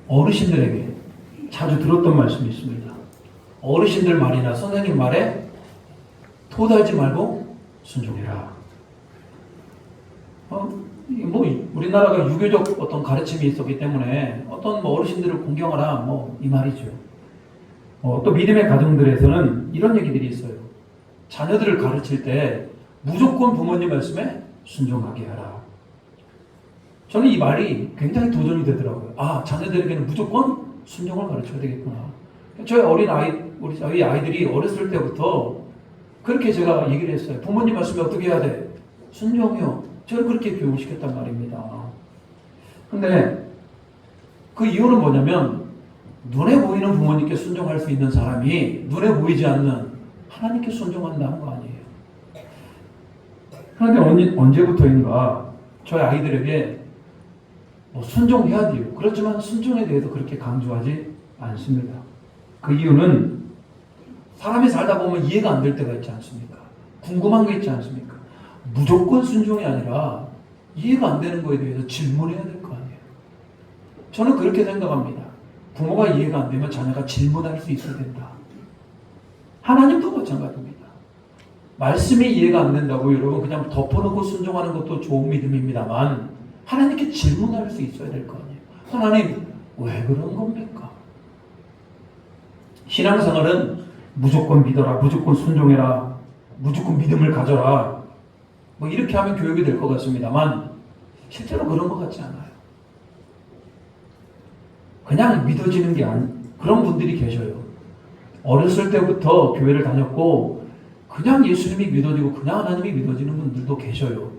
어르신들에게 자주 들었던 말씀이 있습니다. 어르신들 말이나 선생님 말에 토달지 말고 순종해라. 뭐 우리나라가 유교적 어떤 가르침이 있었기 때문에 어떤 뭐 어르신들을 공경하라 뭐 이 말이죠. 또 믿음의 가정들에서는 이런 얘기들이 있어요. 자녀들을 가르칠 때 무조건 부모님 말씀에 순종하게 하라. 저는 이 말이 굉장히 도전이 되더라고요. 아, 자녀들에게는 무조건 순종을 가르쳐야 되겠구나. 저희 아이들이 어렸을 때부터 그렇게 제가 얘기를 했어요. 부모님 말씀에 어떻게 해야 돼? 순종이요. 저를 그렇게 교육을 시켰단 말입니다. 근데 그 이유는 뭐냐면 눈에 보이는 부모님께 순종할 수 있는 사람이 눈에 보이지 않는 하나님께 순종한다는 거 아니에요. 그런데 언제부터인가 저희 아이들에게 뭐 순종해야 돼요. 그렇지만 순종에 대해서 그렇게 강조하지 않습니다. 그 이유는 사람이 살다 보면 이해가 안 될 때가 있지 않습니까? 궁금한 게 있지 않습니까? 무조건 순종이 아니라 이해가 안 되는 거에 대해서 질문해야 될 거 아니에요. 저는 그렇게 생각합니다. 부모가 이해가 안 되면 자녀가 질문할 수 있어야 된다. 하나님도 마찬가지입니다. 말씀이 이해가 안 된다고 여러분 그냥 덮어놓고 순종하는 것도 좋은 믿음입니다만 하나님께 질문할 수 있어야 될 거 아니에요. 하나님 왜 그런 겁니까? 신앙생활은 무조건 믿어라, 무조건 순종해라, 무조건 믿음을 가져라 뭐 이렇게 하면 교육이 될 것 같습니다만 실제로 그런 것 같지 않아요. 그냥 믿어지는 게 그런 분들이 계셔요. 어렸을 때부터 교회를 다녔고 그냥 예수님이 믿어지고 그냥 하나님이 믿어지는 분들도 계셔요.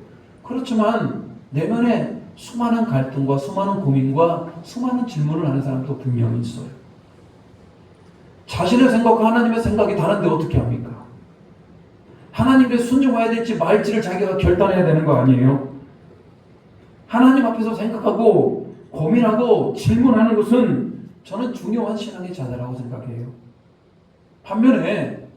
그렇지만 내면에 수많은 갈등과 수많은 고민과 수많은 질문을 하는 사람도 분명히 있어요. 자신의 생각과 하나님의 생각이 다른데 어떻게 합니까? 하나님께 순종해야 될지 말지를 자기가 결단해야 되는 거 아니에요? 하나님 앞에서 생각하고 고민하고 질문하는 것은 저는 중요한 신앙의 자세라고 생각해요. 반면에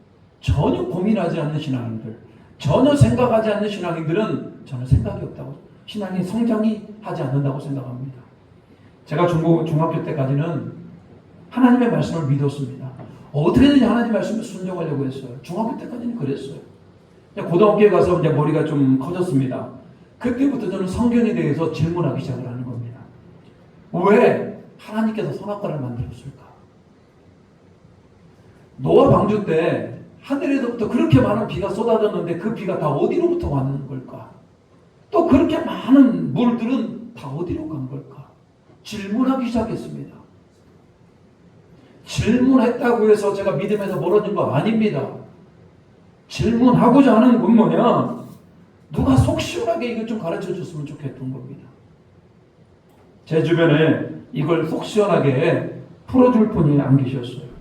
전혀 고민하지 않는 신앙인들, 전혀 생각하지 않는 신앙인들은 저는 생각이 없다고, 신앙의 성장이 하지 않는다고 생각합니다. 제가 중학교 때까지는 하나님의 말씀을 믿었습니다. 어떻게든지 하나님 말씀을 순종하려고 했어요. 중학교 때까지는 그랬어요. 고등학교에 가서 이제 머리가 좀 커졌습니다. 그때부터 저는 성경에 대해서 질문하기 시작을 하는 겁니다. 왜 하나님께서 선악과를 만들었을까? 노아 방주 때 하늘에서부터 그렇게 많은 비가 쏟아졌는데 그 비가 다 어디로부터 왔는 걸까? 또 그렇게 많은 물들은 다 어디로 간 걸까? 질문하기 시작했습니다. 질문했다고 해서 제가 믿음에서 멀어진 거 아닙니다. 질문하고자 하는 건 뭐냐? 누가 속 시원하게 이것 좀 가르쳐 줬으면 좋겠던 겁니다. 제 주변에 이걸 속 시원하게 풀어줄 분이 안 계셨어요.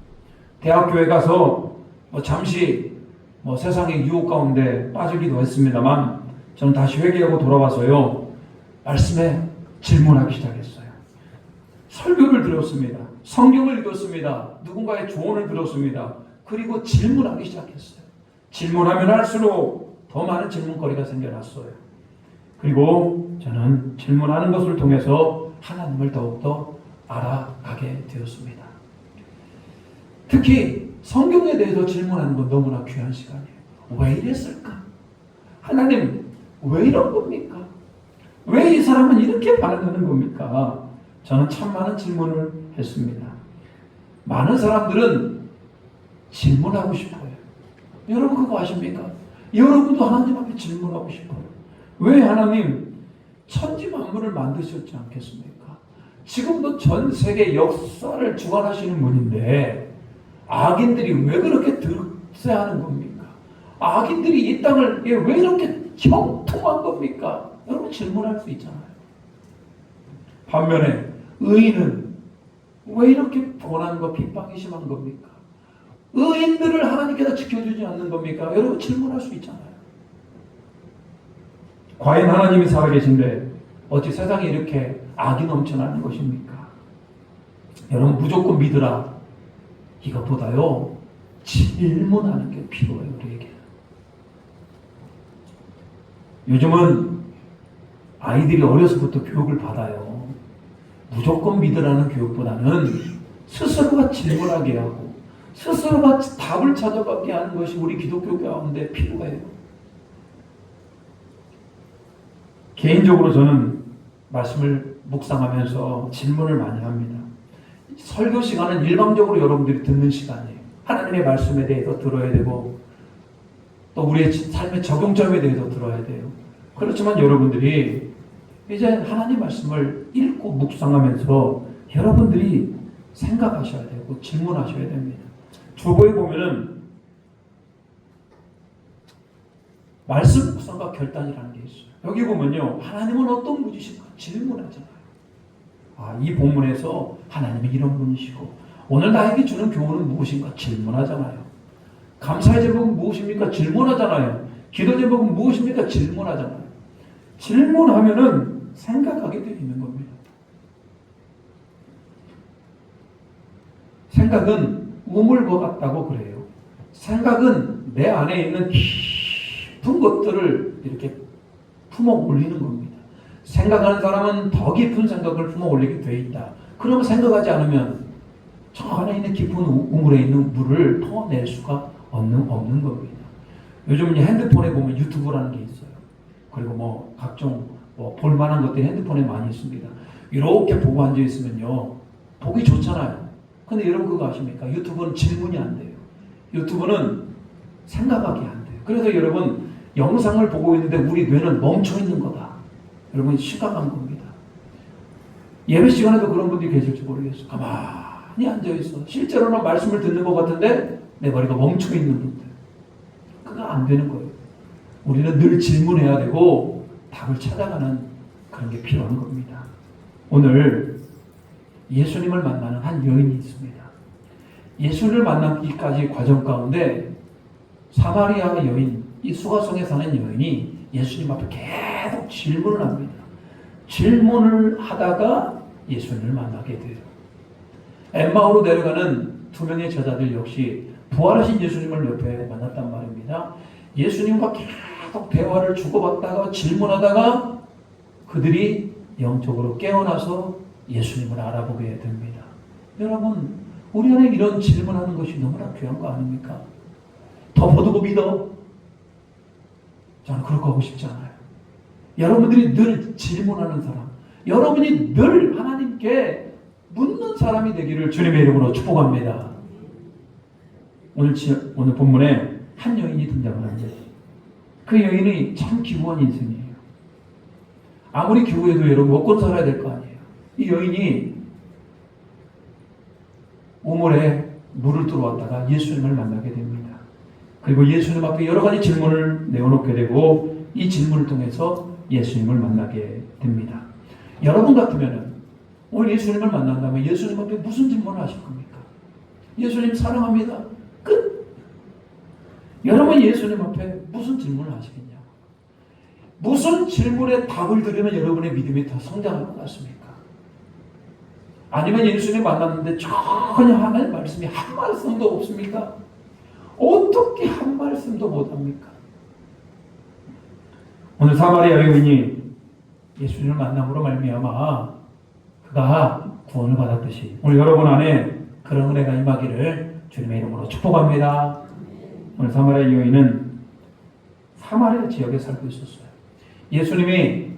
대학교에 가서 잠시 세상의 유혹 가운데 빠지기도 했습니다만 저는 다시 회개하고 돌아와서요. 말씀에 질문하기 시작했어요. 설교를 들었습니다. 성경을 읽었습니다. 누군가의 조언을 들었습니다. 그리고 질문하기 시작했어요. 질문하면 할수록 더 많은 질문거리가 생겨났어요. 그리고 저는 질문하는 것을 통해서 하나님을 더욱더 알아가게 되었습니다. 특히 성경에 대해서 질문하는 건 너무나 귀한 시간이에요. 왜 이랬을까? 하나님 왜 이런 겁니까? 왜 이 사람은 이렇게 반응하는 겁니까? 저는 참 많은 질문을 했습니다. 많은 사람들은 질문하고 싶어요. 여러분 그거 아십니까? 여러분도 하나님 앞에 질문하고 싶어요. 왜 하나님 천지 만물을 만드셨지 않겠습니까? 지금도 전 세계 역사를 주관하시는 분인데 악인들이 왜 그렇게 득세하는 겁니까? 악인들이 이 땅을 왜 이렇게 형통한 겁니까? 여러분 질문할 수 있잖아요. 반면에 의인은 왜 이렇게 고난과 핍박이 심한 겁니까? 의인들을 하나님께서 지켜주지 않는 겁니까? 여러분 질문할 수 있잖아요. 과연 하나님이 살아계신데 어찌 세상에 이렇게 악이 넘쳐나는 것입니까? 여러분 무조건 믿으라. 이것보다요 질문하는 게 필요해요. 우리에게. 요즘은 아이들이 어려서부터 교육을 받아요. 무조건 믿으라는 교육보다는 스스로가 질문하게 하고 스스로가 답을 찾아가게 하는 것이 우리 기독교 가운데 필요해요. 개인적으로 저는 말씀을 묵상하면서 질문을 많이 합니다. 설교 시간은 일방적으로 여러분들이 듣는 시간이에요. 하나님의 말씀에 대해서 들어야 되고 또 우리의 삶의 적용점에 대해서 들어야 돼요. 그렇지만 여러분들이 이제 하나님 말씀을 읽고 묵상하면서 여러분들이 생각하셔야 되고 질문하셔야 됩니다. 주보에 보면은 말씀 묵상과 결단이라는 게 있어요. 여기 보면요, 하나님은 어떤 분이신가 질문하잖아요. 이 본문에서 하나님은 이런 분이시고 오늘 나에게 주는 교훈은 무엇인가 질문하잖아요. 감사의 제목은 무엇입니까? 질문하잖아요. 기도 제목은 무엇입니까? 질문하잖아요. 질문하면은 생각하게 되어 있는 겁니다. 생각은 우물과 같다고 그래요. 생각은 내 안에 있는 깊은 것들을 이렇게 품어 올리는 겁니다. 생각하는 사람은 더 깊은 생각을 품어 올리게 되어 있다. 그러면 생각하지 않으면 저 안에 있는 깊은 우물에 있는 물을 퍼낼 수가 없는 겁니다. 요즘 핸드폰에 보면 유튜브라는 게 있어요. 그리고 각종 볼만한 것들이 핸드폰에 많이 있습니다. 이렇게 보고 앉아 있으면요, 보기 좋잖아요. 근데 여러분 그거 아십니까? 유튜브는 질문이 안 돼요. 유튜브는 생각하기 안 돼요. 그래서 여러분 영상을 보고 있는데 우리 뇌는 멈춰 있는 거다. 여러분 심각한 겁니다. 예배 시간에도 그런 분들이 계실지 모르겠어요. 가만히 앉아 있어. 실제로는 말씀을 듣는 것 같은데 내 머리가 멈춰 있는 분들. 그거 안 되는 거예요. 우리는 늘 질문해야 되고 답을 찾아가는 그런 게 필요한 겁니다. 오늘 예수님을 만나는 한 여인이 있습니다. 예수를 만나기까지 과정 가운데 사마리아 여인, 이 수가성에 사는 여인이 예수님 앞에 계속 질문을 합니다. 질문을 하다가 예수님을 만나게 돼요. 엠마오로 내려가는 두 명의 제자들 역시 부활하신 예수님을 옆에 만났단 말입니다. 예수님과 계속 대화를 주고받다가 질문하다가 그들이 영적으로 깨어나서 예수님을 알아보게 됩니다. 여러분, 우리 안에 이런 질문하는 것이 너무나 귀한 거 아닙니까? 덮어두고 믿어? 저는 그렇게 하고 싶지 않아요. 여러분들이 늘 질문하는 사람, 여러분이 늘 하나님께 묻는 사람이 되기를 주님의 이름으로 축복합니다. 오늘 본문에 한 여인이 등장하는데 그 여인이 참 기구한 인생이에요. 아무리 기구해도 여러분 먹고 살아야 될 거 아니에요. 이 여인이 우물에 물을 들어왔다가 예수님을 만나게 됩니다. 그리고 예수님 앞에 여러 가지 질문을 내어놓게 되고 이 질문을 통해서 예수님을 만나게 됩니다. 여러분 같으면 오늘 예수님을 만난다면 예수님 앞에 무슨 질문을 하실 겁니까? 예수님 사랑합니다. 끝. 여러분 예수님 앞에 무슨 질문을 하시겠냐? 무슨 질문에 답을 들으면 여러분의 믿음이 더 성장할 것 같습니까? 아니면 예수님 만났는데 전혀 하나님 말씀이 한 말씀도 없습니까? 어떻게 한 말씀도 못합니까? 오늘 사마리아 여인이 예수님을 만남으로 말미암아 그가 구원을 받았듯이 오늘 여러분 안에 그런 은혜가 임하기를 주님의 이름으로 축복합니다. 오늘 사마리아 여인은 사마리아 지역에 살고 있었어요. 예수님이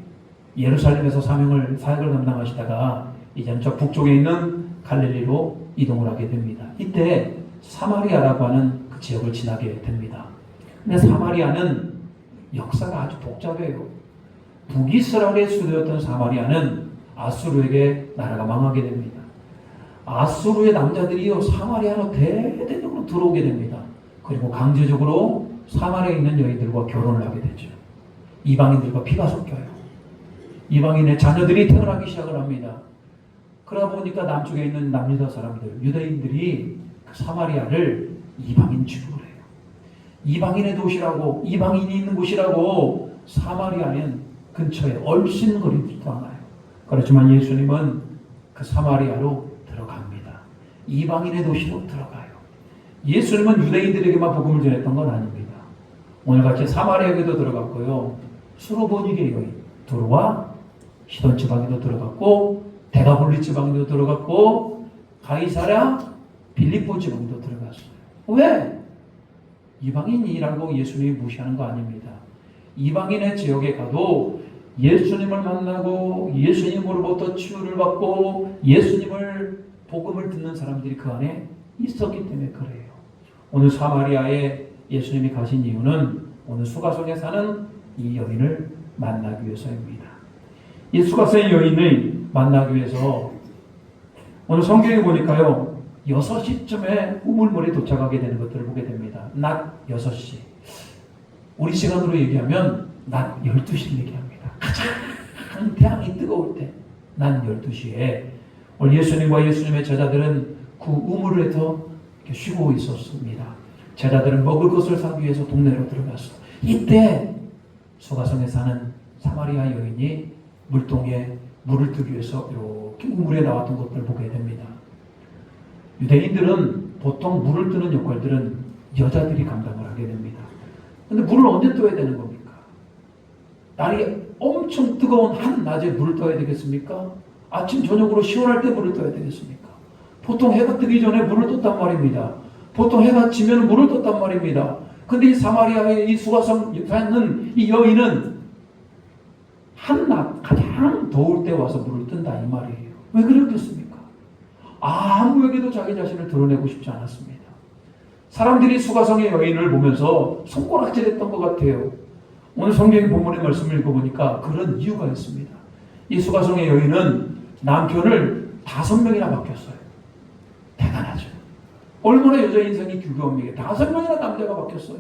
예루살렘에서 사역을 담당하시다가 이제는 저 북쪽에 있는 갈릴리로 이동을 하게 됩니다. 이때 사마리아라고 하는 그 지역을 지나게 됩니다. 근데 사마리아는 역사가 아주 복잡해요. 북이스라엘의 수도였던 사마리아는 아수르에게 나라가 망하게 됩니다. 아수르의 남자들이요 사마리아로 대대적으로 들어오게 됩니다. 그리고 강제적으로 사마리아에 있는 여인들과 결혼을 하게 되죠. 이방인들과 피가 섞여요. 이방인의 자녀들이 태어나기 시작을 합니다. 그러다 보니까 남쪽에 있는 남유다 사람들, 유대인들이 그 사마리아를 이방인 취급을 해요. 이방인의 도시라고, 이방인이 있는 곳이라고 사마리아는 근처에 얼씬거리지도 않아요. 그렇지만 예수님은 그 사마리아로 들어갑니다. 이방인의 도시로 들어가요. 예수님은 유대인들에게만 복음을 전했던 건 아닙니다. 오늘같이 사마리아에도 들어갔고요. 수로보니게 여인, 두루와 시돈 지방에도 들어갔고 데가볼리 지방도 들어갔고 가이사랴 빌립보 지방도 들어갔어요. 왜? 이방인이라고 예수님이 무시하는 거 아닙니다. 이방인의 지역에 가도 예수님을 만나고 예수님으로부터 치유를 받고 예수님을 복음을 듣는 사람들이 그 안에 있었기 때문에 그래요. 오늘 사마리아에 예수님이 가신 이유는 오늘 수가성에 사는 이 여인을 만나기 위해서입니다. 이 수가성의 여인을 만나기 위해서 오늘 성경에 보니까요 6시쯤에 우물물에 도착하게 되는 것들을 보게 됩니다. 낮 6시. 우리 시간으로 얘기하면 낮 12시를 얘기합니다. 가장 태양이 뜨거울 때 낮 12시에 오늘 예수님과 예수님의 제자들은 그 우물에서 쉬고 있었습니다. 제자들은 먹을 것을 사기 위해서 동네로 들어갔어. 이때 수가성에 사는 사마리아 여인이 물동에 물을 뜨기 위해서 이렇게 우물에 나왔던 것들을 보게 됩니다. 유대인들은 보통 물을 뜨는 역할들은 여자들이 감당을 하게 됩니다. 근데 물을 언제 떠야 되는 겁니까? 날이 엄청 뜨거운 한낮에 물을 떠야 되겠습니까? 아침 저녁으로 시원할 때 물을 떠야 되겠습니까? 보통 해가 뜨기 전에 물을 떴단 말입니다. 보통 해가 지면 물을 떴단 말입니다. 근데 이 사마리아의 이 수가성에 사는 이 여인은 한낮 가장 더울 때 와서 물을 뜬다 이 말이에요. 왜 그랬겠습니까? 아무에게도 자기 자신을 드러내고 싶지 않았습니다. 사람들이 수가성의 여인을 보면서 손가락질했던 것 같아요. 오늘 성경 본문의 말씀을 읽어보니까 그런 이유가 있습니다. 이 수가성의 여인은 남편을 5명이나 바뀌었어요. 대단하죠. 얼마나 여자 인생이 규교합니까? 5명이나 남자가 바뀌었어요.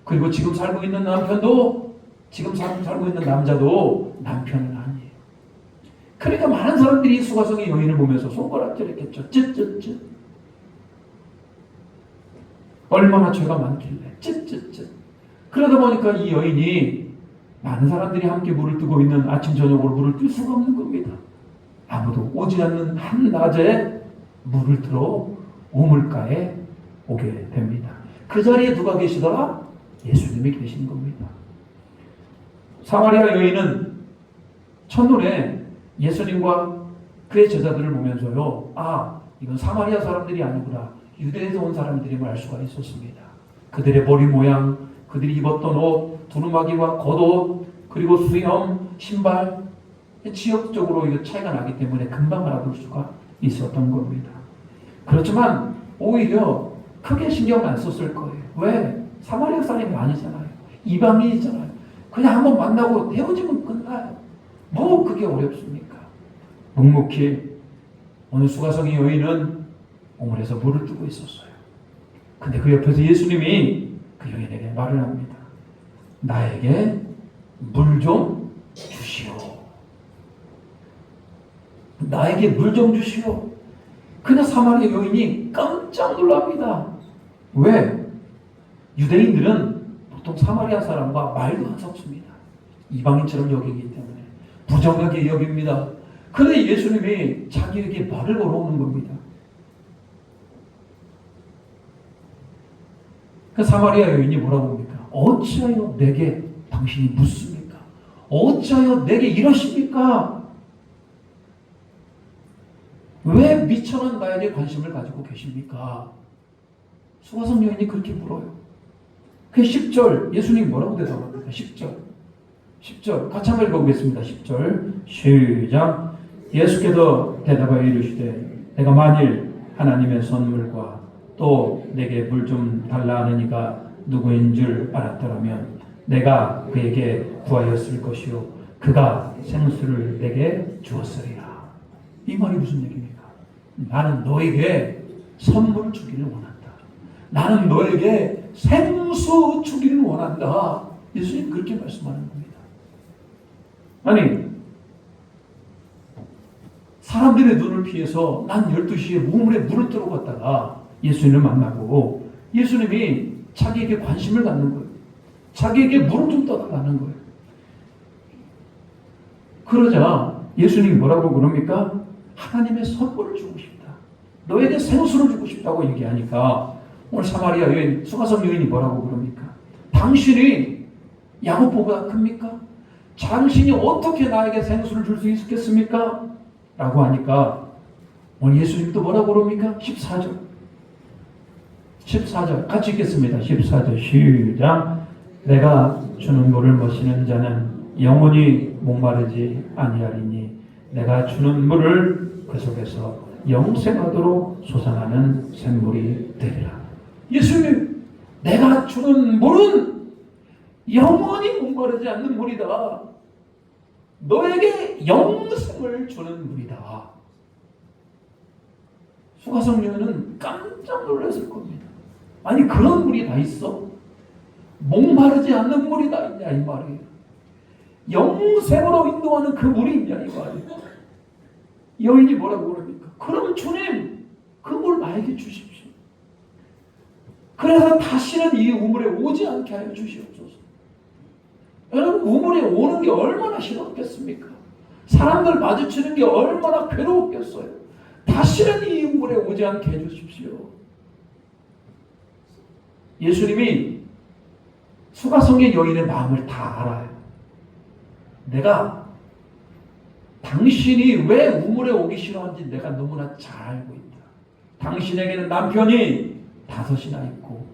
그리고 지금 살고 있는 남편도 지금 살고 있는 남자도 남편은 아니에요. 그러니까 많은 사람들이 이 수가성의 여인을 보면서 손가락질했겠죠. 쯧쯧쯧. 얼마나 죄가 많길래 쯧쯧쯧. 그러다 보니까 이 여인이 많은 사람들이 함께 물을 뜨고 있는 아침 저녁으로 물을 뜰 수가 없는 겁니다. 아무도 오지 않는 한낮에 물을 틀어 우물가에 오게 됩니다. 그 자리에 누가 계시더라? 예수님이 계신 겁니다. 사마리아 여인은 첫눈에 예수님과 그의 제자들을 보면서요, 아, 이건 사마리아 사람들이 아니구나, 유대에서 온 사람들임을 알 수가 있었습니다. 그들의 머리 모양, 그들이 입었던 옷, 두루마기와 겉옷, 그리고 수염, 신발, 지역적으로 이거 차이가 나기 때문에 금방 알아볼 수가 있었던 겁니다. 그렇지만 오히려 크게 신경 안 썼을 거예요. 왜? 사마리아 사람이 아니잖아요. 이방인이잖아요. 그냥 한번 만나고 헤어지면 끝나요. 뭐 그게 어렵습니까? 묵묵히 어느 수가성의 여인은 우물에서 물을 뜨고 있었어요. 근데 그 옆에서 예수님이 그 여인에게 말을 합니다. 나에게 물 좀 주시오. 나에게 물 좀 주시오. 그냥 사마리아 여인이 깜짝 놀랍니다. 왜? 유대인들은 보통 사마리아 사람과 말도 안 섞습니다. 이방인처럼 여기기 때문에 부정하게 여깁니다. 그런데 예수님이 자기에게 말을 걸어오는 겁니다. 그 사마리아 여인이 뭐라고 합니까? 어찌하여 내게 당신이 묻습니까? 어찌하여 내게 이러십니까? 왜 미천한 나에게 관심을 가지고 계십니까? 수가성 여인이 그렇게 물어요. 그 10절 예수님이 뭐라고 대답합니까? 10절 같이 한번 읽어보겠습니다. 10절 시작. 예수께서 대답하여 이르시되 내가 만일 하나님의 선물과 또 내게 물 좀 달라 하는 이가 누구인 줄 알았더라면 내가 그에게 구하였을 것이요 그가 생수를 내게 주었으리라. 이 말이 무슨 얘기입니까? 나는 너에게 선물을 주기를 원한다. 나는 너에게 생수 주기를 원한다. 예수님 그렇게 말씀하는 겁니다. 아니 사람들의 눈을 피해서 난 12시에 우물에 물을 뜨러 갔다가 예수님을 만나고 예수님이 자기에게 관심을 갖는 거예요. 자기에게 물을 좀 떠달라는 거예요. 그러자 예수님이 뭐라고 그럽니까? 하나님의 선물을 주고 싶다. 너에게 생수를 주고 싶다고 얘기하니까 오늘 사마리아 여인, 수가성 여인이 뭐라고 그럽니까? 당신이 야곱보다 큽니까? 당신이 어떻게 나에게 생수를 줄 수 있겠습니까? 라고 하니까 오늘 예수님도 뭐라고 그럽니까? 14절. 14절 같이 읽겠습니다. 14절 시작. 내가 주는 물을 마시는 자는 영원히 목마르지 아니하리니 내가 주는 물을 그 속에서 영생하도록 솟아나는 샘물이 되리라. 예수님, 내가 주는 물은 영원히 목마르지 않는 물이다. 너에게 영생을 주는 물이다. 수가성녀는 깜짝 놀랐을 겁니다. 아니, 그런 물이 다 있어? 목마르지 않는 물이 다 있냐 이 말이에요. 영생으로 인도하는 그 물이 있냐 이 말이에요. 여인이 뭐라고 그럽니까? 그럼 주님, 그 물 나에게 주십시오. 그래서 다시는 이 우물에 오지 않게 하여 주시옵소서. 여러분, 우물에 오는 게 얼마나 싫었겠습니까? 사람들 마주치는 게 얼마나 괴로웠겠어요. 다시는 이 우물에 오지 않게 해주십시오. 예수님이 수가성의 여인의 마음을 다 알아요. 내가 당신이 왜 우물에 오기 싫어하는지 내가 너무나 잘 알고 있다. 당신에게는 남편이 5이나 있고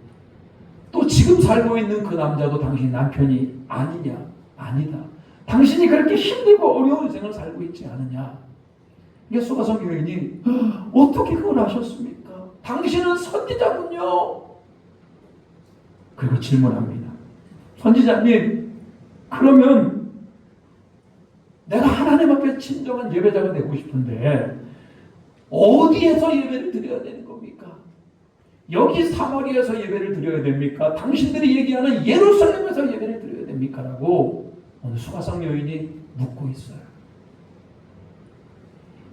또 지금 살고 있는 그 남자도 당신 남편이 아니냐? 아니다. 당신이 그렇게 힘들고 어려운 생을 살고 있지 않느냐? 이게 수가성 여인이 어떻게 그걸 아셨습니까? 당신은 선지자군요. 그리고 질문합니다. 선지자님, 그러면 내가 하나님 앞에 진정한 예배자가 되고 싶은데 어디에서 예배를 드려야 되는 겁니까? 여기 사마리아에서 예배를 드려야 됩니까? 당신들이 얘기하는 예루살렘에서 예배를 드려야 됩니까? 라고 오늘 수가성 여인이 묻고 있어요.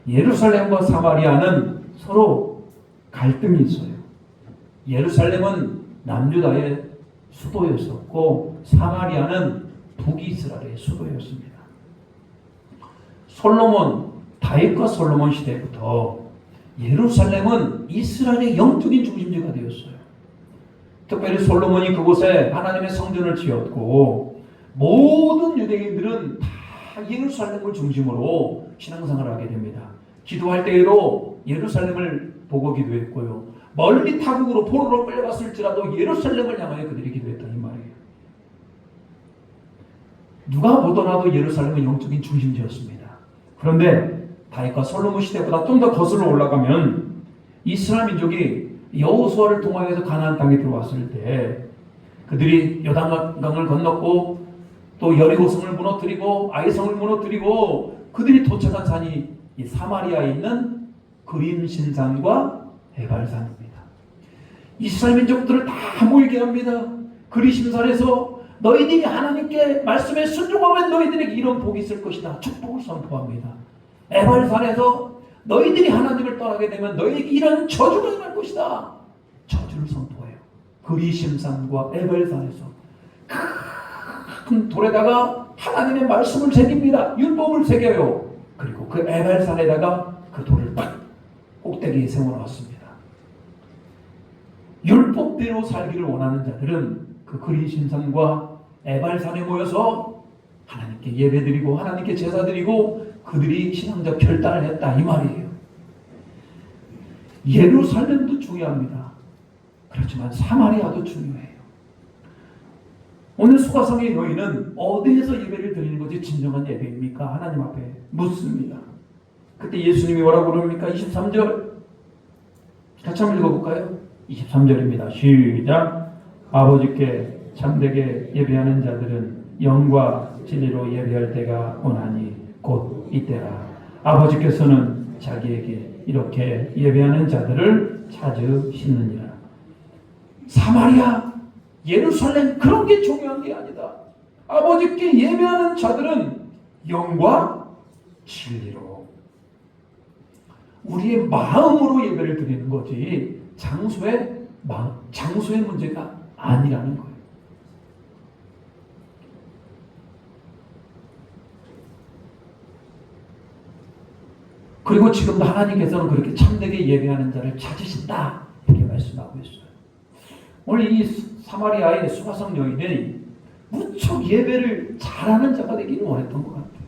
예루살렘과 사마리아는 서로 갈등이 있어요. 예루살렘은 남유다의 수도였었고 사마리아는 북이스라엘의 수도였습니다. 다윗과 솔로몬 시대부터 예루살렘은 이스라엘의 영적인 중심지가 되었어요. 특별히 솔로몬이 그곳에 하나님의 성전을 지었고 모든 유대인들은 다 예루살렘을 중심으로 신앙생활을 하게 됩니다. 기도할 때에도 예루살렘을 보고 기도했고요. 멀리 타국으로 포로로 끌려갔을지라도 예루살렘을 향하여 그들이 기도했다 이 말이에요. 누가 보더라도 예루살렘은 영적인 중심지였습니다. 그런데 다윗과 솔로몬 시대보다 좀 더 거슬러 올라가면 이스라엘 민족이 여호수아를 통하여서 가나안 땅에 들어왔을 때 그들이 요단강을 건넜고 또 여리고성을 무너뜨리고 아이성을 무너뜨리고 그들이 도착한 산이 이 사마리아에 있는 그림신산과 에발산입니다. 이스라엘 민족들을 다 모이게 합니다. 그리심산에서 너희들이 하나님께 말씀에 순종하면 너희들에게 이런 복이 있을 것이다. 축복을 선포합니다. 에발산에서 너희들이 하나님을 떠나게 되면 너희에게 이런 저주가 임할 것이다. 저주를 선포해요. 그리심산과 에발산에서 큰 돌에다가 하나님의 말씀을 새깁니다. 율법을 새겨요. 그리고 그 에발산에다가 그 돌을 딱 꼭대기에 세워놓았습니다. 율법대로 살기를 원하는 자들은 그 그리심산과 에발산에 모여서 하나님께 예배드리고 하나님께 제사드리고 그들이 신앙적 결단을 했다 이 말이에요. 예루살렘도 중요합니다. 그렇지만 사마리아도 중요해요. 오늘 수가성의 여인은 어디에서 예배를 드리는 것이 진정한 예배입니까? 하나님 앞에 묻습니다. 그때 예수님이 뭐라고 그럽니까? 23절 같이 한번 읽어볼까요? 23절입니다. 시작. 아버지께 참되게 예배하는 자들은 영과 진리로 예배할 때가 오나니 곧 이때라. 아버지께서는 자기에게 이렇게 예배하는 자들을 찾으시느니라. 사마리아, 예루살렘 그런 게 중요한 게 아니다. 아버지께 예배하는 자들은 영과 진리로 우리의 마음으로 예배를 드리는 거지 장소의 문제가 아니라는 거예요. 그리고 지금도 하나님께서는 그렇게 참되게 예배하는 자를 찾으신다 이렇게 말씀하고 있어요. 오늘 이 사마리아의 수가성 여인이 무척 예배를 잘하는 자가 되기를 원했던 것 같아요.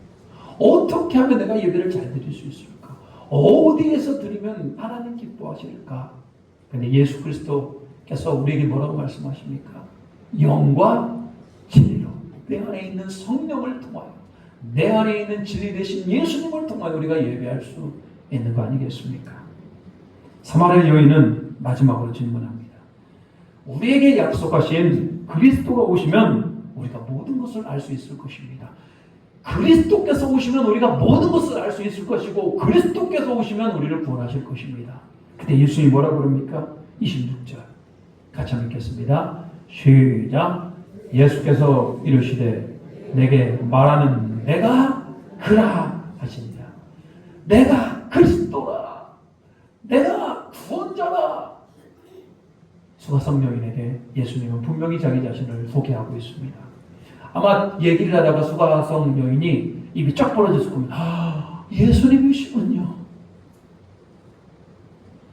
어떻게 하면 내가 예배를 잘 드릴 수 있을까? 어디에서 드리면 하나님 기뻐하실까? 근데 예수 그리스도께서 우리에게 뭐라고 말씀하십니까? 영과 진리로 내 안에 있는 성령을 통하여, 내 안에 있는 진리 되신 예수님을 통하여 우리가 예배할 수 있는 거 아니겠습니까? 사마리아 여인은 마지막으로 질문합니다. 우리에게 약속하신 그리스도가 오시면 우리가 모든 것을 알 수 있을 것입니다. 그리스도께서 오시면 우리가 모든 것을 알 수 있을 것이고, 그리스도께서 오시면 우리를 구원하실 것입니다. 그때 예수님이 뭐라고 그럽니까? 26절 같이 한번 읽겠습니다. 시작. 예수께서 이르시되 내게 말하는 내가 그라 하시니라. 내가 그리스도라. 내가 구원자라. 수가성 여인에게 예수님은 분명히 자기 자신을 소개하고 있습니다. 아마 얘기를 하다가 수가성 여인이 입이 쫙 벌어졌을 겁니다. 예수님이시군요.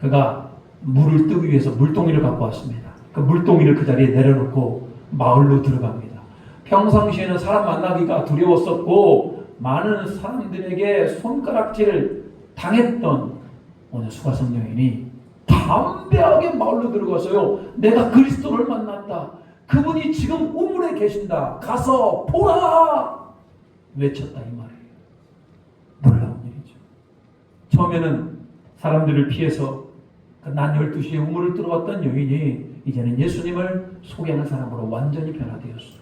그가 물을 뜨기 위해서 물동이를 갖고 왔습니다. 그 물동이를 그 자리에 내려놓고 마을로 들어갑니다. 평상시에는 사람 만나기가 두려웠었고 많은 사람들에게 손가락질을 당했던 오늘 수가성 여인이 담대하게 마을로 들어가서요, 내가 그리스도를 만났다. 그분이 지금 우물에 계신다. 가서 보라! 외쳤다 이 말이에요. 놀라운 일이죠. 처음에는 사람들을 피해서 낮 12시에 우물을 들어왔던 여인이 이제는 예수님을 소개하는 사람으로 완전히 변화되었어요.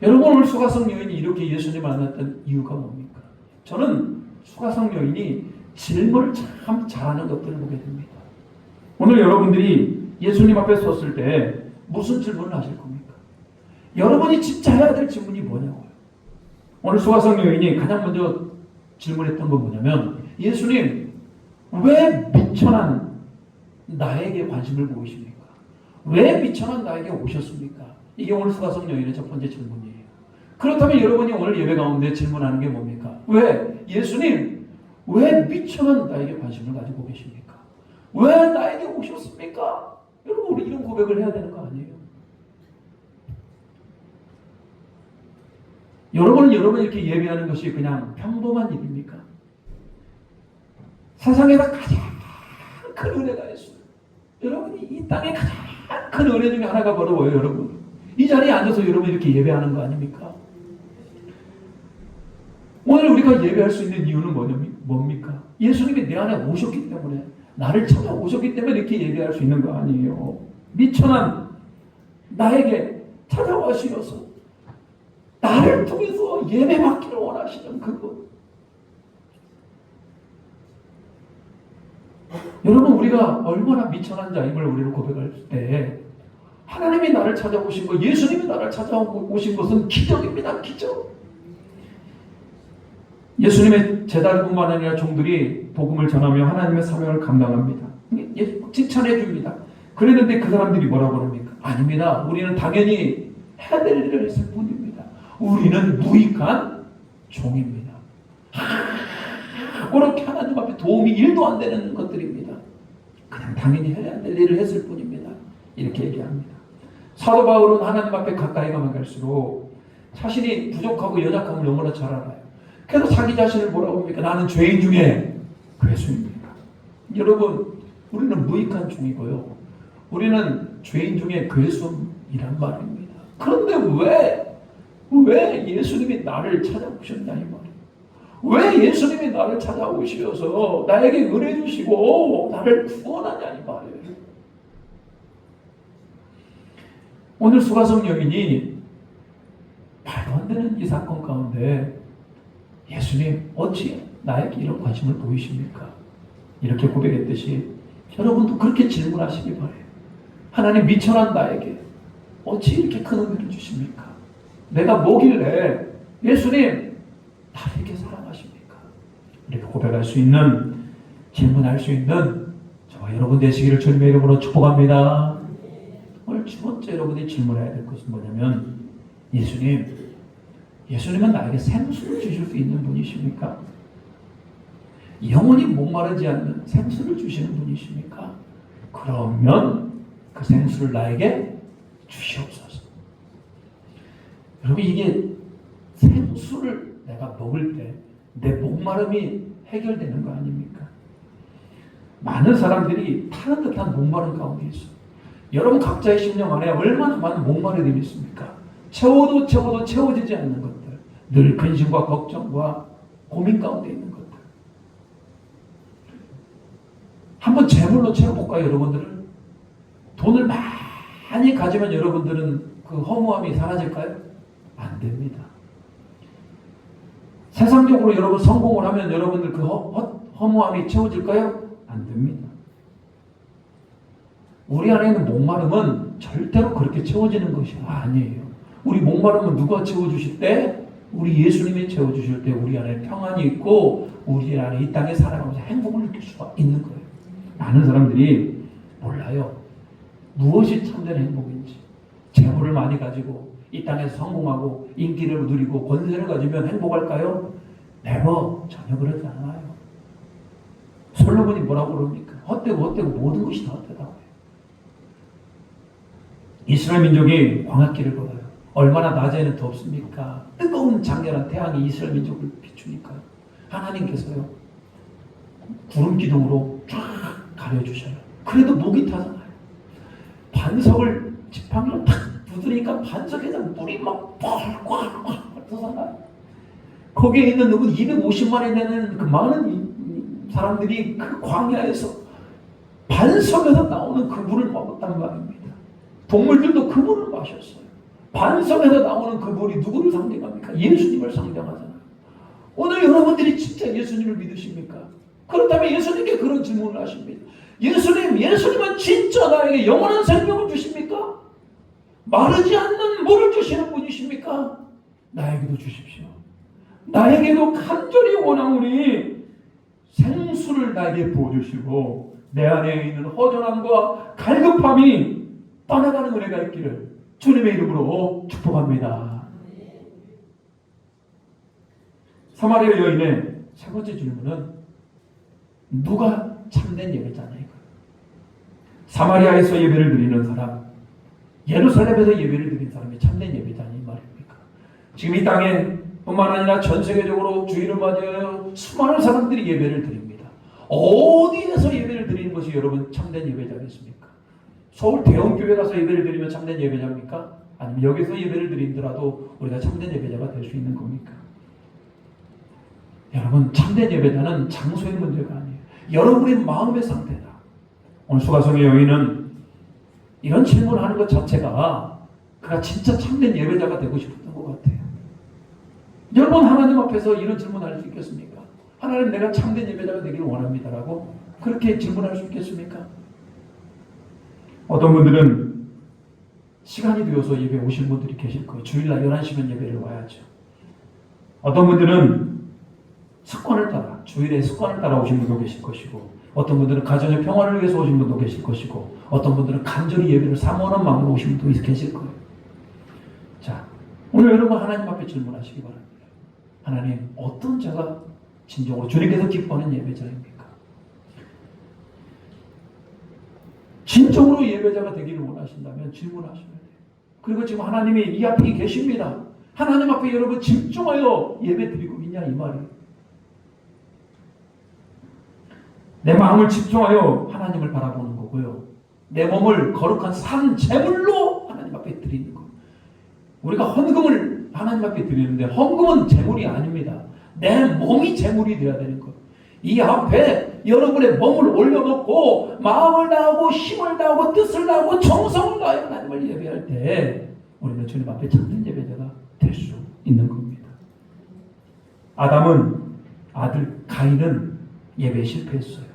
여러분, 오늘 수가성 여인이 이렇게 예수님을 만났던 이유가 뭡니까? 저는 수가성 여인이 질문을 참 잘하는 것들을 보게 됩니다. 오늘 여러분들이 예수님 앞에 섰을 때 무슨 질문을 하실 겁니까? 여러분이 진짜 해야 될 질문이 뭐냐고요. 오늘 수가성 여인이 가장 먼저 질문했던 건 뭐냐면, 예수님, 왜 미천한 나에게 관심을 보이십니까? 왜 미천한 나에게 오셨습니까? 이게 오늘 수가성 여인의 첫 번째 질문이에요. 그렇다면 여러분이 오늘 예배 가운데 질문하는 게 뭡니까? 왜? 예수님, 왜 미천한 나에게 관심을 가지고 계십니까? 왜 나에게 오셨습니까? 여러분, 우리 이런 고백을 해야 되는 거 아니에요? 여러분 이렇게 예배하는 것이 그냥 평범한 일입니까? 세상에서 가장 큰 은혜가 있어요. 여러분이 이 땅에 가장 큰 은혜 중에 하나가 바로 뭐예요, 여러분? 이 자리에 앉아서 여러분 이렇게 예배하는 거 아닙니까? 오늘 우리가 예배할 수 있는 이유는 뭡니까? 예수님이 내 안에 오셨기 때문에, 나를 찾아오셨기 때문에 이렇게 예배할 수 있는 거 아니에요. 미천한 나에게 찾아와시어서 나를 통해서 예배받기를 원하시는 그분. 여러분, 우리가 얼마나 미천한 자임을 우리를 고백할 때 하나님이 나를 찾아오신 것, 예수님이 나를 찾아오신 것은 기적입니다. 기적. 예수님의 제자들뿐만 아니라 종들이 복음을 전하며 하나님의 사명을 감당합니다. 칭찬해 줍니다. 그랬는데 그 사람들이 뭐라고 그럽니까? 아닙니다. 우리는 당연히 해야 될 일을 했을 뿐입니다. 우리는 무익한 종입니다. 그렇게 하나님 앞에 도움이 1도 안 되는 것들입니다. 그냥 당연히 해야 될 일을 했을 뿐입니다. 이렇게 얘기합니다. 사도 바울은 하나님 앞에 가까이 가면 갈수록 자신이 부족하고 연약함을 너무나 잘 알아요. 그래서 자기 자신을 뭐라고 합니까? 나는 죄인 중에 괴수입니다. 여러분, 우리는 무익한 종이고요. 우리는 죄인 중에 괴수이란 말입니다. 그런데 왜 예수님이 나를 찾아오셨냐 이 말이에요. 왜 예수님이 나를 찾아오셔서 나에게 은혜 주시고 나를 구원하냐 이 말이에요. 오늘 수가성 여인이 말도 안 되는 이 사건 가운데 예수님, 어찌 나에게 이런 관심을 보이십니까? 이렇게 고백했듯이 여러분도 그렇게 질문하시기 바래요. 하나님, 미천한 나에게 어찌 이렇게 큰 은혜를 주십니까? 내가 뭐길래 예수님 나를 이렇게 사랑하십니까? 이렇게 고백할 수 있는, 질문할 수 있는 저와 여러분 되시기를 주님의 이름으로 축복합니다. 오늘 두 번째 여러분이 질문해야 될 것은 뭐냐면, 예수님은 나에게 생수를 주실 수 있는 분이십니까? 영원히 목마르지 않는 생수를 주시는 분이십니까? 그러면 그 생수를 나에게 주시옵소서. 여러분, 이게 생수를 내가 먹을 때 내 목마름이 해결되는 거 아닙니까? 많은 사람들이 타는 듯한 목마른 가운데 있어요. 여러분 각자의 심령 안에 얼마나 많은 목마름이 있습니까? 채워도 채워지지 않는 것들, 늘 근심과 걱정과 고민 가운데 있는 것들. 한번 재물로 채워볼까요, 여러분들은? 돈을 많이 가지면 여러분들은 그 허무함이 사라질까요? 안 됩니다. 세상적으로 여러분 성공을 하면 여러분들 그 허무함이 채워질까요? 안 됩니다. 우리 안에 있는 목마름은 절대로 그렇게 채워지는 것이 아니에요. 우리 목마름은 누가 채워주실 때? 우리 예수님이 채워주실 때 우리 안에 평안이 있고 우리 안에 이 땅에 살아가면서 행복을 느낄 수가 있는 거예요. 많은 사람들이 몰라요. 무엇이 참된 행복인지. 재물을 많이 가지고 이 땅에서 성공하고 인기를 누리고 권세를 가지면 행복할까요? 네버, 전혀 그렇지 않아요. 솔로몬이 뭐라고 그럽니까? 헛되고 모든 것이 다 헛되다고 해요. 이스라엘 민족이 광야길을 걸어요. 얼마나 낮에는 덥습니까? 뜨거운 장렬한 태양이 이스라엘 민족을 비추니까요. 하나님께서요 구름 기둥으로 쫙 가려주셔요. 그래도 목이 타잖아요. 반석을 지팡이로 탁 두드리니까 반석에서 물이 막 펄펄펄 솟아나요. 거기에 있는 누구 250만이 되는 그 많은 사람들이 그 광야에서 반석에서 나오는 그 물을 먹었단 말입니다. 동물들도 그 물을 마셨어요. 반석에서 나오는 그 물이 누구를 상징합니까? 예수님을 상징하잖아요. 오늘 여러분들이 진짜 예수님을 믿으십니까? 그렇다면 예수님께 그런 질문을 하십니다. 예수님은 진짜 나에게 영원한 생명을 주십니까? 마르지 않는 물을 주시는 분이십니까? 나에게도 주십시오. 나에게도 간절히 원하오니 생수를 나에게 부어주시고 내 안에 있는 허전함과 갈급함이 떠나가는 은혜가 있기를 주님의 이름으로 축복합니다. 사마리아 여인의 세 번째 질문은 누가 참된 예배자냐? 사마리아에서 예배를 드리는 사람, 예루살렘에서 예배를 드린 사람이 참된 예배자니 말입니까? 지금 이 땅에 뿐만 아니라 전 세계적으로 주일을 맞이하여 수많은 사람들이 예배를 드립니다. 어디에서 예배를 드리는 것이 여러분 참된 예배자겠습니까? 서울 대형교회 가서 예배를 드리면 참된 예배자입니까? 아니면 여기서 예배를 드리더라도 우리가 참된 예배자가 될 수 있는 겁니까? 여러분 참된 예배자는 장소의 문제가 아니에요. 여러분의 마음의 상태다. 오늘 수가성의 여인은 이런 질문을 하는 것 자체가 그가 진짜 참된 예배자가 되고 싶었던 것 같아요. 여러분 하나님 앞에서 이런 질문할 수 있겠습니까? 하나님 내가 참된 예배자가 되기를 원합니다라고 그렇게 질문할 수 있겠습니까? 어떤 분들은 시간이 되어서 예배 오신 분들이 계실 거예요. 주일날 11시면 예배를 와야죠. 어떤 분들은 습관을 따라 주일에 습관을 따라 오신 분도 계실 것이고 어떤 분들은 가정의 평화를 위해서 오신 분도 계실 것이고 어떤 분들은 간절히 예배를 사모하는 마음으로 오신 분도 계실 거예요. 자, 오늘 여러분 하나님 앞에 질문하시기 바랍니다. 하나님 어떤 자가 진정으로 주님께서 기뻐하는 예배자입니까? 진정으로 예배자가 되기를 원하신다면 질문하셔야 돼요. 그리고 지금 하나님이 이 앞에 계십니다. 하나님 앞에 여러분 집중하여 예배 드리고 있냐 이 말이에요. 내 마음을 집중하여 하나님을 바라보는 거고요. 내 몸을 거룩한 산 제물로 하나님 앞에 드리는 거. 우리가 헌금을 하나님 앞에 드리는데 헌금은 제물이 아닙니다. 내 몸이 제물이 되어야 되는 거예요. 이 앞에 여러분의 몸을 올려놓고 마음을 다하고 힘을 다하고 뜻을 다하고 정성을 다하여 하나님을 예배할 때 우리는 주님 앞에 참된 예배자가 될 수 있는 겁니다. 아담은 아들 가인은 예배에 실패했어요.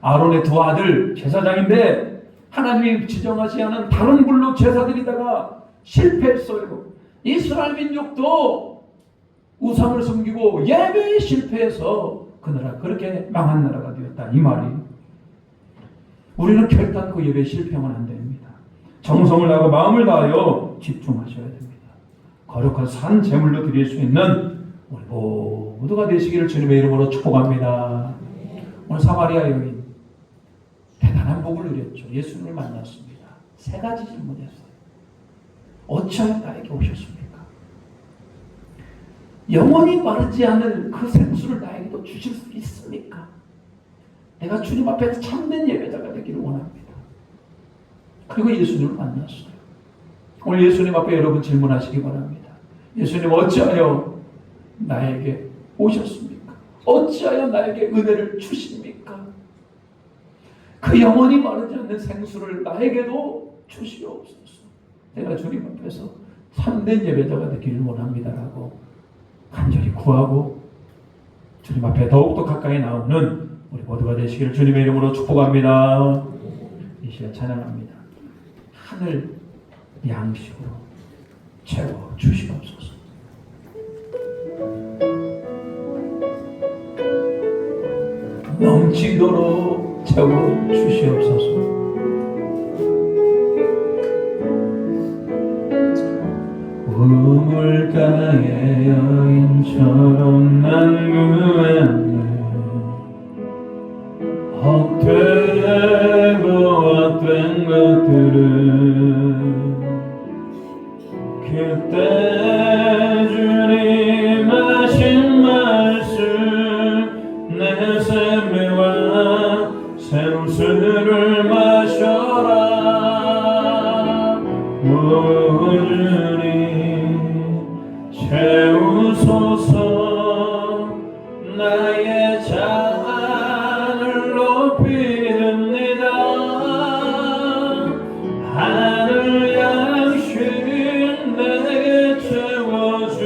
아론의 두 아들 제사장인데 하나님이 지정하지 않은 다른 불로 제사 드리다가 실패했어요. 이스라엘 민족도 우상을 섬기고 예배에 실패해서 그 나라 그렇게 망한 나라가 되었다 이 말이. 우리는 결단코 예배에 실패하면 안 됩니다. 정성을 다하고 마음을 다하여 집중하셔야 됩니다. 거룩한 산 제물로 드릴 수 있는 우리 모두가 되시기를 주님의 이름으로 축복합니다. 오늘 사마리아 여인 대단한 복을 누렸죠. 예수님을 만났습니다. 세 가지 질문했어요. 어찌하여 나에게 오셨습니까? 영원히 마르지 않을 그 생수를 나에게도 주실 수 있습니까? 내가 주님 앞에 참된 예배자가 되기를 원합니다. 그리고 예수님을 만났어요. 오늘 예수님 앞에 여러분 질문하시기 바랍니다. 예수님 어찌하여 나에게 오셨습니까? 어찌하여 나에게 은혜를 주십니까? 그 영원히 마르지 않는 생수를 나에게도 주시옵소서. 내가 주님 앞에서 참된 예배자가 되기를 원합니다라고 간절히 구하고 주님 앞에 더욱더 가까이 나오는 우리 모두가 되시기를 주님의 이름으로 축복합니다. 이 시간 찬양합니다. 하늘 양식으로 채워 주시옵소서. 넘치도록 채워 주시옵소서. 우물가의 여인처럼 난 구했네. 헛되고 헛된 것들은 그때 주님 하신 말씀 내 샘매와 생수를 마셔라. 오 주님 채우소서. 나의 잔을 높이옵니다. 하늘 양식 내게 채워주소서.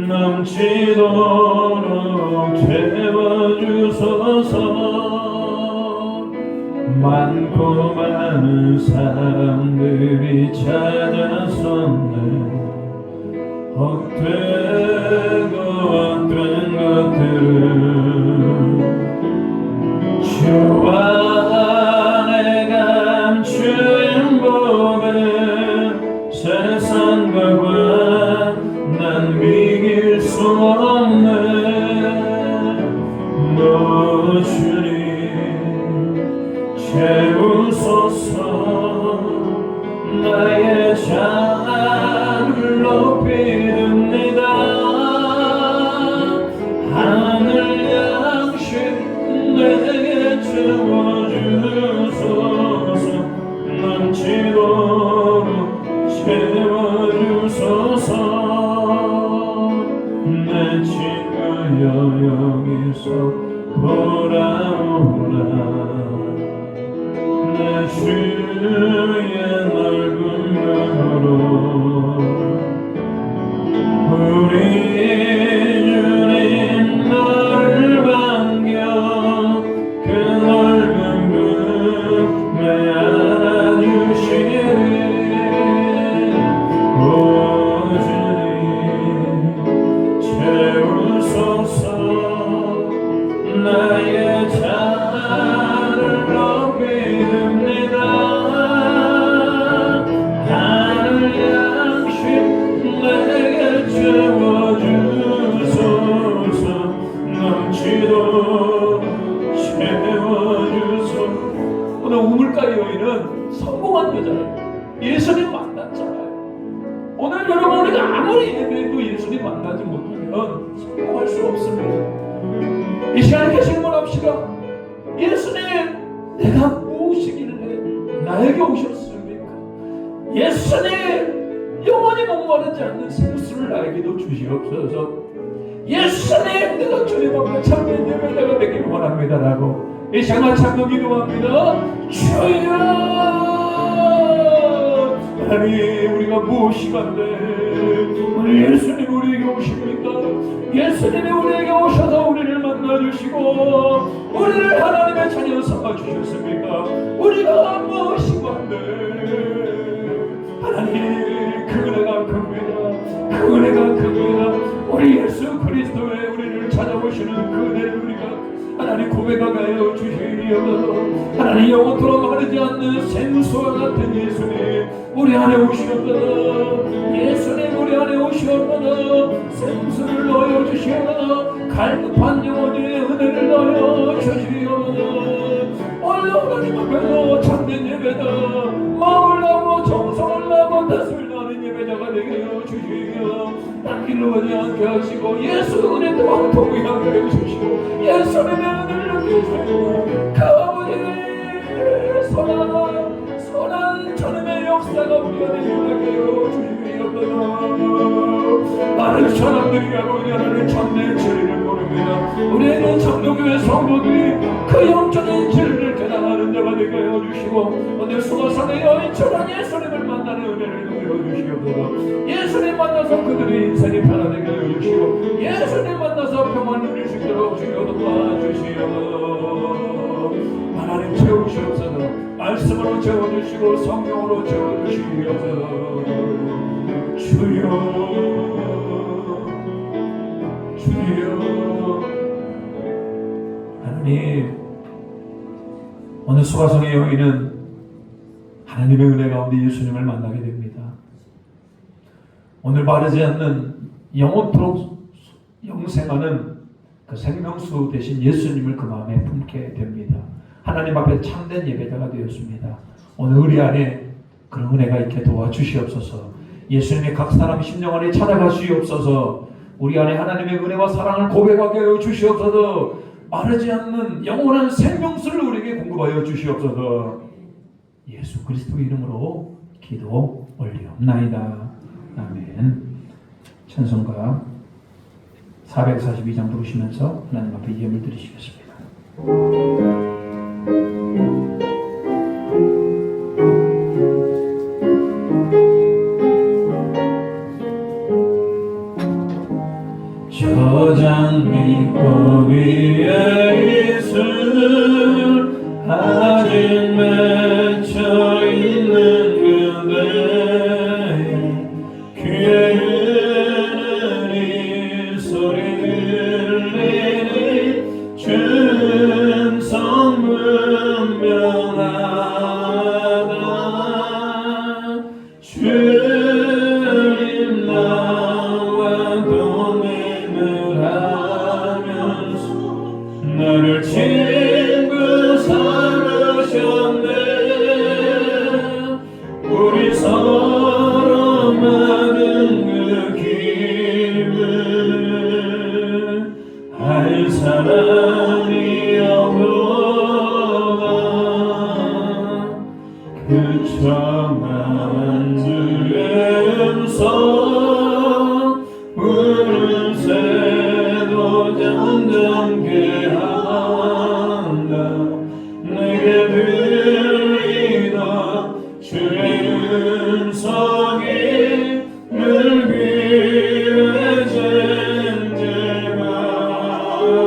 넘치도록 채워주소서. 많고 많은 사람들이 찾아섰네. 헛되고 헛된 것들은 주 안에 감추인 법에 세상과 난 비길 수 없네. 너 주님 채우소서. 나의 잔을 높이옵니다. 하늘 양식 내게 채워주소서. 넘치도록 채워주소서. 내 친구여 여기서 돌아오라. 내 주의 넓은 눈으로 우리 주님 너를 반겨 그 넓은 품에 안아주시리. 오 주님 채우소서. 나의 잔을 높이옵니다. 하늘 양식 내게 채워주소서. 넘치도록 채워주소서. 오늘 우물가의 여인은 성공한 여자예요. 예수님 만났잖아요. 오늘 여러분 우리가 아무리 예배해도 예수님 만나지 못하면 성공할 수 없습니다. 이 시간에 계시는 분 합시다. 예수님 내가 무엇이길래 나에게 오셨습니까? 예수님 영원히 목마르지 않는 생수를 나에게도 주시옵소서. 예수님 내가 주님 앞에 참된 예배자가 되기를 원합니다라고 이 시간 참고 기도합니다. 주여 하나님 우리가 무엇이 간데 우리 예수님 우리에게 오십니까? 예수님이 우리에게 오셔서 우리를 만나주시고 우리를 하나님의 자녀 삼아주셨습니까? 우리가 무엇이 간데 하나님 그 은혜가 큽니다. 그 은혜가 큽니다. 우리 예수 그리스도의 우리를 찾아오시는 그 은혜를 우리가 하나님 고백하여 주시옵소서. 하나님 영원토록 마르지 않는 생수와 같은 예수님 우리 안에 오시옵소서. 예수님 우리 안에 오시옵소서. 생수를 넣어 주시옵소서. 갈급한 영혼의 은혜를 넣어 주시옵소서. 오늘 하나님 앞에서 참된 예배다 마음을 나고 정성을 나고 뜻을 나는 예배자가 되게 하여 주시옵소서. 딴 길로 가지 않게 하게 하시고 예수 은혜 또한 동의하게 해주시고 예수님의 은혜를 느끼게 주시고 그 아버지의 선한 주님의 역사가 우리 안에 일어나게 해주시옵소서. 많은 사람들이 아버지 하나님 참된 진리를 모릅니다. 우리는 장로교회 성도들이 그 영적인 진리를 깨달아가는 자가 되게 해주시고 오늘 수고산의 여인처럼 예수님을 만나는 은혜를 누려 주시옵소서. 예수님 만나서 그들의 인생이 변화되게 해주시고 예수님 만나서 평안을 누릴 수 있도록 주여 도와주시옵소서. 하나님 채우시옵소서. 말씀으로 채워주시고 성령으로 채워주시옵소서. 주여 하나님, 오늘 수가성의 여인은 하나님의 은혜 가운데 예수님을 만나게 됩니다. 오늘 마르지 않는 영원토록 영생하는 그 생명수 대신 예수님을 그 마음에 품게 됩니다. 하나님 앞에 참된 예배자가 되었습니다. 오늘 우리 안에 그런 은혜가 있게 도와주시옵소서. 예수님의 각 사람 심령 안에 찾아가 주시옵소서. 우리 안에 하나님의 은혜와 사랑을 고백하게 하여 주시옵소서. 마르지 않는 영원한 생명수를 우리에게 공급하여 주시옵소서. 예수 그리스도 이름으로 기도 올리옵나이다. 아멘. 찬송가 442장 부르시면서 하나님 앞에 예물 드리시겠습니다. 저장미꽃 위에 이슬 아직 맺혀 있는 그대 귀에 있는 이 소리 들리니 주는 선분명하다. 주님 나와 동행을 하면서 나를 친구 삼으셨네. 우리 서로 많은 그 기분을 알 사람이 없노라. 그 청한 주의 음성 우는 새도 점점 괴한다. 내게 들리다 주의 음성이 늘 귀에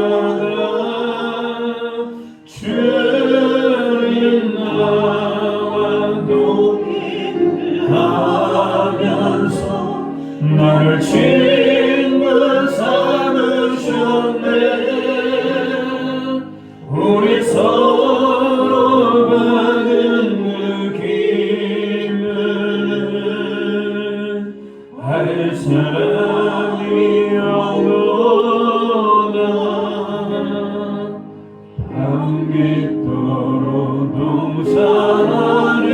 쟁쟁하다. 주님 나와 동행을 하면서 나를 친구 삼으셨네. 우리 서로 받은 느낌을 알 사람이 없노라. 밤빛도록 동산하네.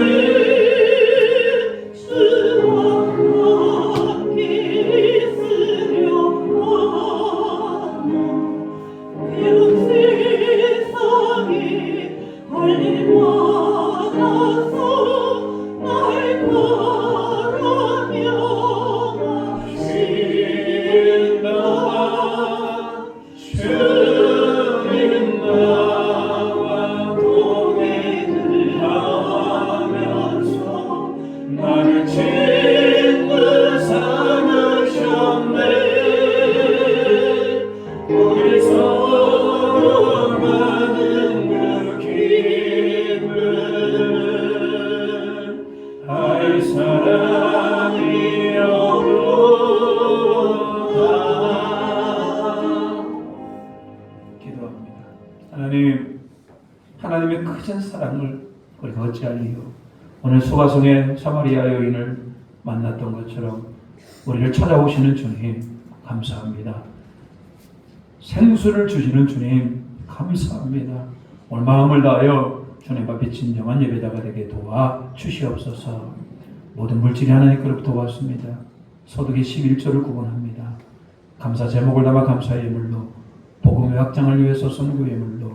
나를 친구 삼으셨네. 우리 서로 받은 그 기쁨을 알 사람이 없노라. 기도합니다. 하나님, 하나님의 크신 사랑을 우리가 어찌할리요. 오늘 소가성의 사마리아 여인을 만났던 것처럼 우리를 찾아오시는 주님 감사합니다. 생수를 주시는 주님 감사합니다. 오늘 마음을 다하여 주님 앞에 진정한 예배자가 되게 도와주시옵소서. 모든 물질이 하나님께로부터 왔습니다. 소득의 11조를 구원합니다. 감사 제목을 담아 감사의 예물로, 복음의 확장을 위해서 선교의 예물로,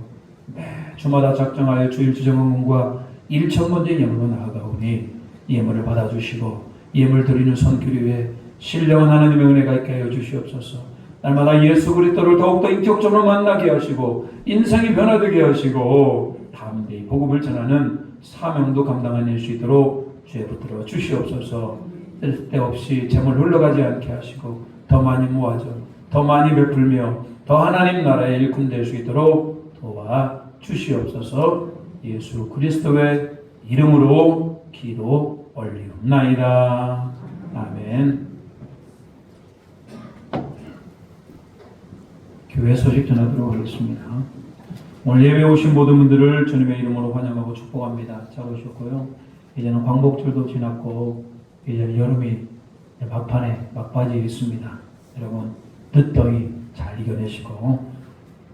매 주마다 작정하여 주일 주정원과 일천번째 예물로 나아가오니 이 예물을 받아주시고 예물 드리는 손길위에 신령한 하나님의 은혜가 있게 하여 주시옵소서. 날마다 예수 그리스도를 더욱더 인격적으로 만나게 하시고 인생이 변화되게 하시고 다음에 복음을 전하는 사명도 감당해낼 수 있도록 주에 붙들어 주시옵소서. 쓸데없이 재물 흘러가지 않게 하시고 더 많이 모아져 더 많이 베풀며 더 하나님 나라의 일꾼 될 수 있도록 도와 주시옵소서. 예수 그리스도의 이름으로 기도 올리옵나이다. 아멘. 교회 소식 전하도록 하겠습니다. 오늘 예배 오신 모든 분들을 주님의 이름으로 환영하고 축복합니다. 잘 오셨고요. 이제는 광복절도 지났고 이제는 여름이 막바지에 있습니다. 여러분 늦더위 잘 이겨내시고,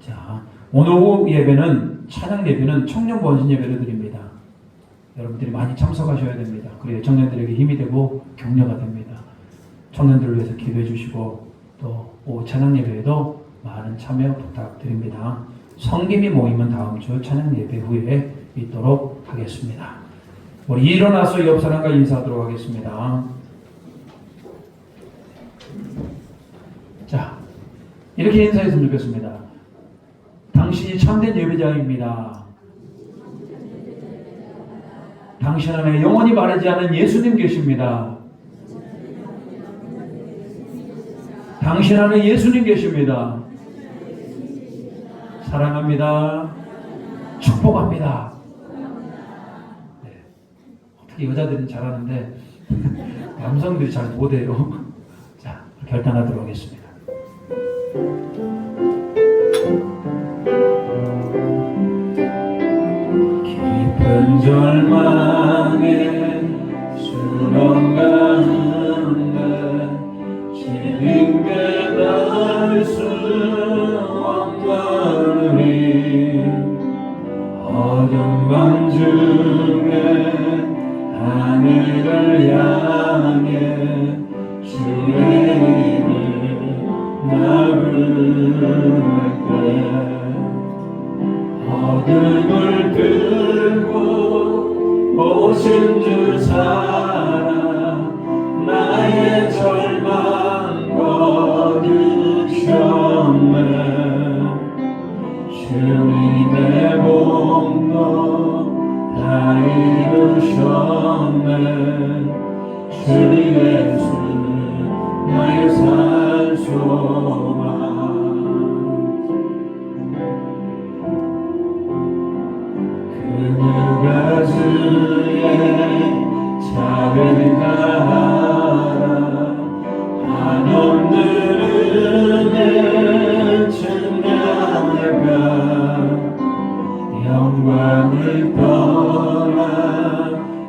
자, 오늘 오후 예배는 찬양 예배는 청년 번신 예배를 드립니다. 여러분들이 많이 참석하셔야 됩니다. 그래야 청년들에게 힘이 되고 격려가 됩니다. 청년들을 위해서 기도해 주시고 또 오후 찬양 예배에도 많은 참여 부탁드립니다. 성김이 모임은 다음 주 찬양 예배 후에 있도록 하겠습니다. 우리 일어나서 옆 사람과 인사하도록 하겠습니다. 자, 이렇게 인사했으면 좋겠습니다. 당신이 참된 예배자입니다. 당신 안에 영원히 마르지 않은 예수님 계십니다. 당신 안에 예수님 계십니다. 사랑합니다. 축복합니다. 네. 어떻게 여자들은 잘하는데 남성들이 잘 못해요. 자, 결단하도록 하겠습니다. 깊은 절망에 수렁 가운데 진리 깨달을 수 없나니 어둠 밤 중에 하늘을 향해 주의 이름 나 부를 때 어둠을 들고 오신 주 사랑 나의 절망 거두셨네. 주님의 복도 다 이루셨네. 주 예수 나의 산 소망. 누가 주의 자비를 다하라. 한없는 은혜 증명할까. 영광을 떠나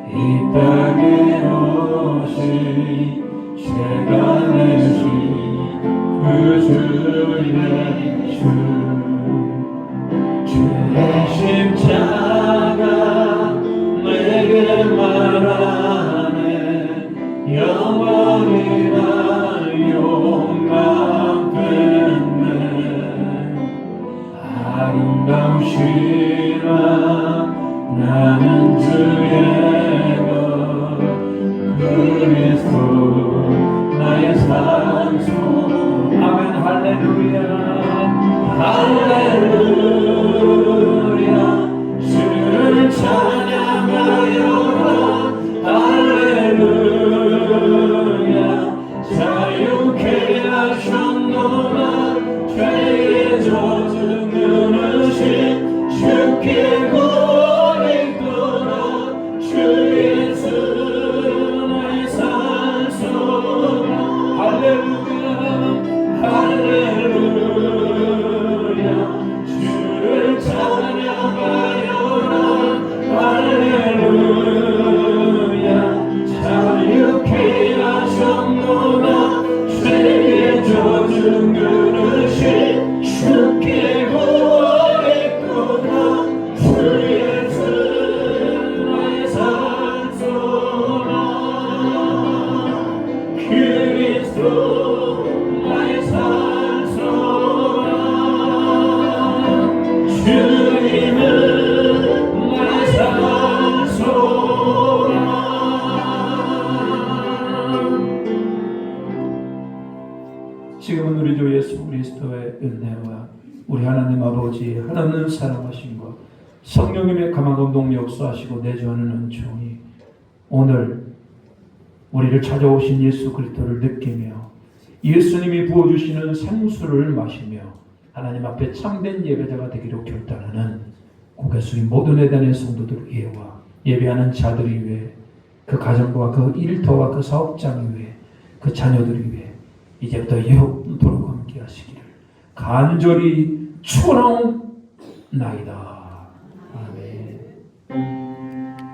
이 땅에 오신 죄가 내신 그 주의 주. 주의 십자가 내게 말하네. 영원히 날 용납했네. 아름다우시라 나는 주의 것 그리스도 나의 산소. 아멘. 할렐루야 할렐루야. 주를 찬양하여라. 할렐루야. 자유케 하셨노라. 죄의 저주 끊으신 주께 구원이 있도록 주 예수 나의 산소라. 할렐루야 할렐루야. 주를 찬양하여라. 할렐루야. 은혜와 우리 하나님 아버지 하나님 사랑하심과 성령님의 감화감동 역사하시고 내주하는 은총이 오늘 우리를 찾아오신 예수 그리스도를 느끼며 예수님이 부어주시는 생수를 마시며 하나님 앞에 참된 예배자가 되기로 결단하는 고개 숙인 모든 예단의 성도들 위에와 예배하는 자들이 위해 그 가정과 그 일터와 그 사업장 위에 그 자녀들 위해 이제부터 영원토록 함께 하시기를 간절히 축원하옵나이다. 아멘.